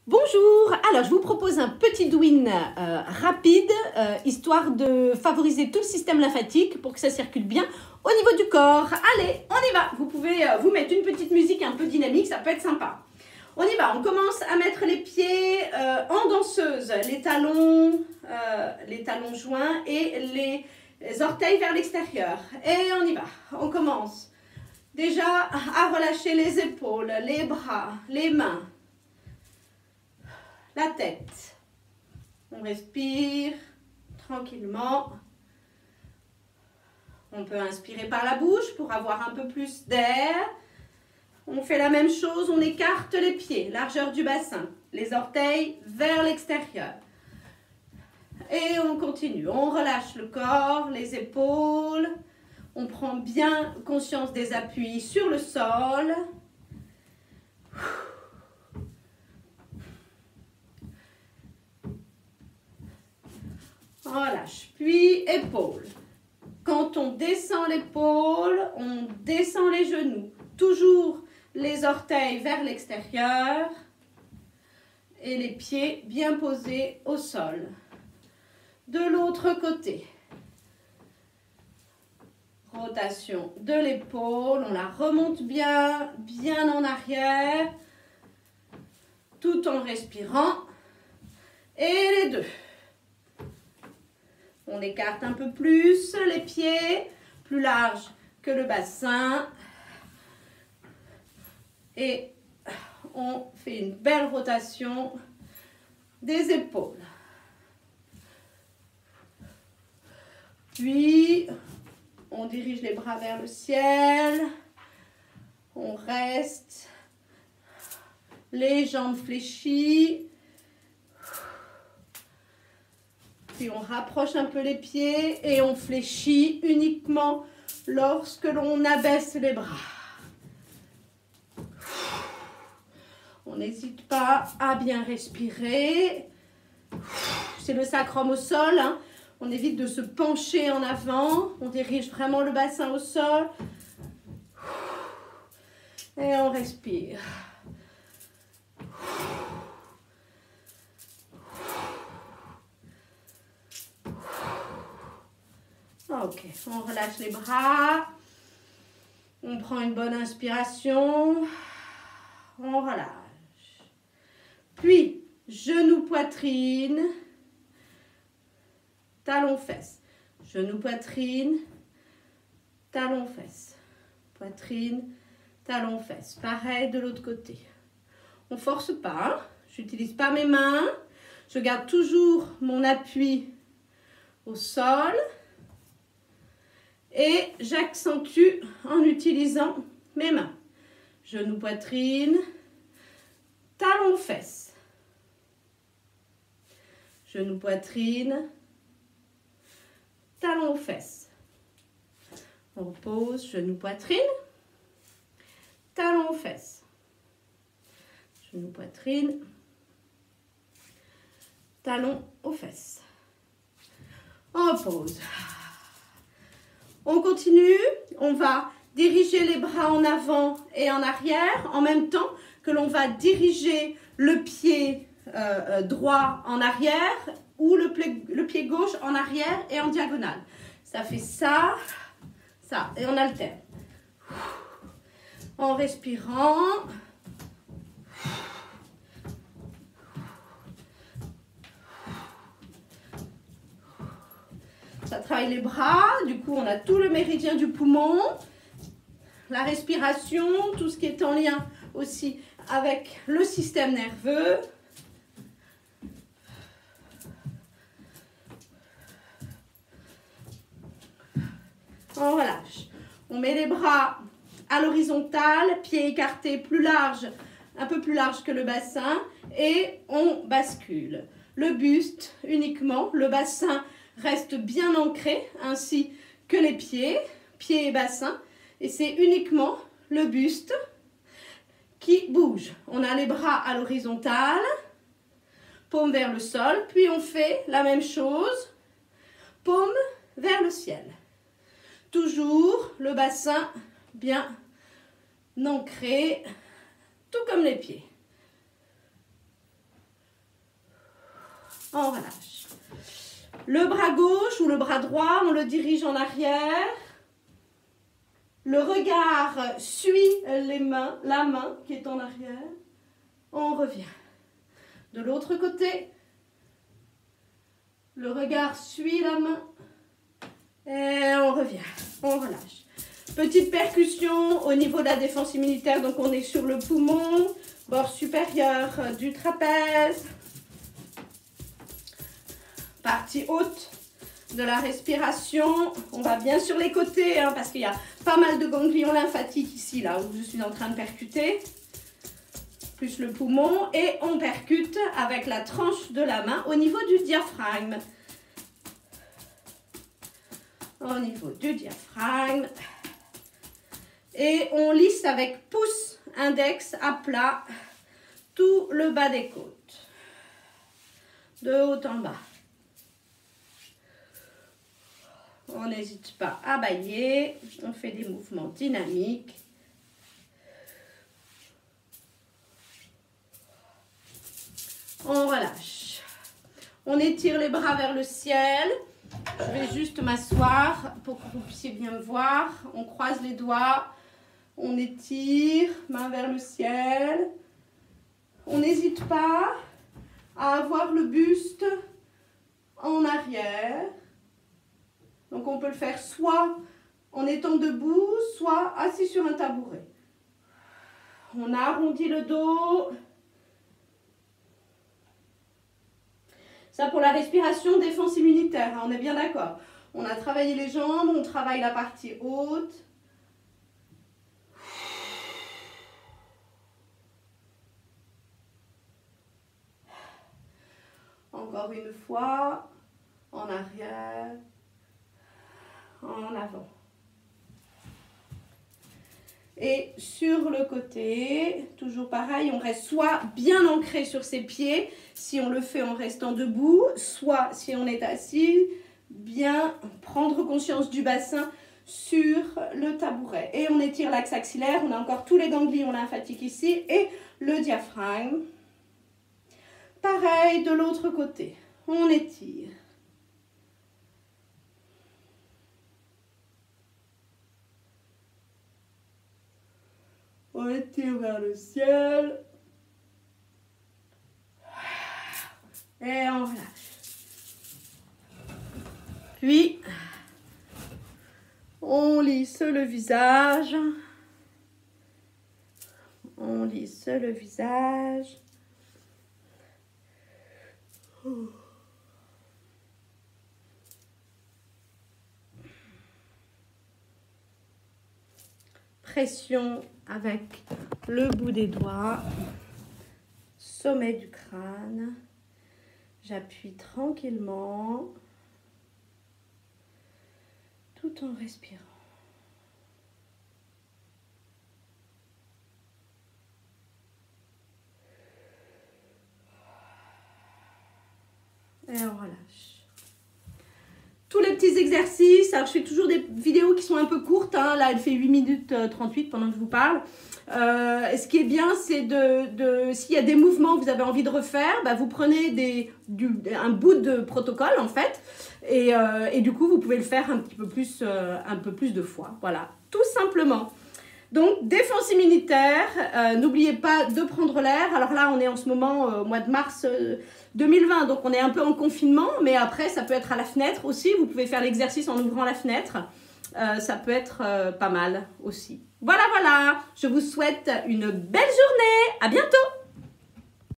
Bonjour, alors je vous propose un petit douin rapide, histoire de favoriser tout le système lymphatique pour que ça circule bien au niveau du corps. Allez, on y va. Vous pouvez vous mettre une petite musique un peu dynamique, ça peut être sympa. On y va, on commence à mettre les pieds en danseuse, les talons joints et les orteils vers l'extérieur. Et on y va, on commence déjà à relâcher les épaules, les bras, les mains. La tête. On respire tranquillement. On peut inspirer par la bouche pour avoir un peu plus d'air. On fait la même chose, on écarte les pieds, largeur du bassin, les orteils vers l'extérieur. Et on continue, on relâche le corps, les épaules. On prend bien conscience des appuis sur le sol. Relâche, puis épaules. Quand on descend l'épaule, on descend les genoux. Toujours les orteils vers l'extérieur et les pieds bien posés au sol. De l'autre côté. Rotation de l'épaule, on la remonte bien, bien en arrière, tout en respirant. Et les deux. On écarte un peu plus les pieds, plus large que le bassin. Et on fait une belle rotation des épaules. Puis, on dirige les bras vers le ciel. On reste. Les jambes fléchies. Puis on rapproche un peu les pieds et on fléchit uniquement lorsque l'on abaisse les bras. On n'hésite pas à bien respirer. C'est le sacrum au sol, hein. On évite de se pencher en avant. On dirige vraiment le bassin au sol. Et on respire. Ok, on relâche les bras. On prend une bonne inspiration. On relâche. Puis, genou, poitrine. Talon, fesses. Genou, poitrine. Talon, fesses. Poitrine, talon, fesses. Pareil de l'autre côté. On ne force pas. Je n'utilise pas mes mains. Je garde toujours mon appui au sol. Et j'accentue en utilisant mes mains. Genou, poitrine, talon, fesses. Genou, poitrine, talon, fesses. On repose, genou, poitrine, talon, fesses. Genou, poitrine, talon aux fesses. On repose. On continue, on va diriger les bras en avant et en arrière en même temps que l'on va diriger le pied droit en arrière ou le pied gauche en arrière et en diagonale. Ça fait ça, ça et on alterne. En respirant. Ça travaille les bras, du coup on a tout le méridien du poumon, la respiration, tout ce qui est en lien aussi avec le système nerveux. On relâche. On met les bras à l'horizontale, pieds écartés plus larges, un peu plus large que le bassin et on bascule. Le buste uniquement, le bassin reste bien ancré, ainsi que les pieds et bassin. Et c'est uniquement le buste qui bouge. On a les bras à l'horizontale, paume vers le sol, puis on fait la même chose, paume vers le ciel. Toujours le bassin bien ancré, tout comme les pieds. on relâche. Le bras gauche ou le bras droit, on le dirige en arrière. Le regard suit la main qui est en arrière. On revient. De l'autre côté, le regard suit la main. Et on revient, on relâche. Petite percussion au niveau de la défense immunitaire. Donc on est sur le poumon, bord supérieur du trapèze. Partie haute de la respiration. On va bien sur les côtés hein, parce qu'il y a pas mal de ganglions lymphatiques ici, là où je suis en train de percuter. Plus le poumon. Et on percute avec la tranche de la main au niveau du diaphragme. Au niveau du diaphragme. Et on lisse avec pouce index à plat tout le bas des côtes. De haut en bas. On n'hésite pas à bailler. On fait des mouvements dynamiques. On relâche. On étire les bras vers le ciel. Je vais juste m'asseoir pour que vous puissiez bien me voir. On croise les doigts. On étire, main vers le ciel. On n'hésite pas à avoir le buste en arrière. Donc on peut le faire soit en étant debout, soit assis sur un tabouret. On arrondit le dos. Ça pour la respiration, défense immunitaire, hein, on est bien d'accord. On a travaillé les jambes, on travaille la partie haute. Encore une fois, en arrière, en avant. Et sur le côté, toujours pareil, on reste soit bien ancré sur ses pieds, si on le fait en restant debout, soit si on est assis, bien prendre conscience du bassin sur le tabouret. Et on étire l'axe axillaire, on a encore tous les ganglions lymphatiques ici et le diaphragme. Pareil de l'autre côté, on étire. On étire vers le ciel. Et on relâche. Puis, on lisse le visage. On lisse le visage. Pression avec le bout des doigts, sommet du crâne. J'appuie tranquillement, tout en respirant. Et on relâche. Tous les petits exercices, alors je fais toujours des vidéos qui sont un peu courtes, hein. Là elle fait 8 minutes 38 pendant que je vous parle. Ce qui est bien, c'est s'il y a des mouvements que vous avez envie de refaire, bah, vous prenez un bout de protocole en fait, et du coup vous pouvez le faire un peu plus de fois, voilà, tout simplement. Donc défense immunitaire, n'oubliez pas de prendre l'air. Alors là on est en ce moment au mois de mars 2020, donc on est un peu en confinement, mais après ça peut être à la fenêtre aussi, vous pouvez faire l'exercice en ouvrant la fenêtre, ça peut être pas mal aussi. Voilà, je vous souhaite une belle journée, à bientôt.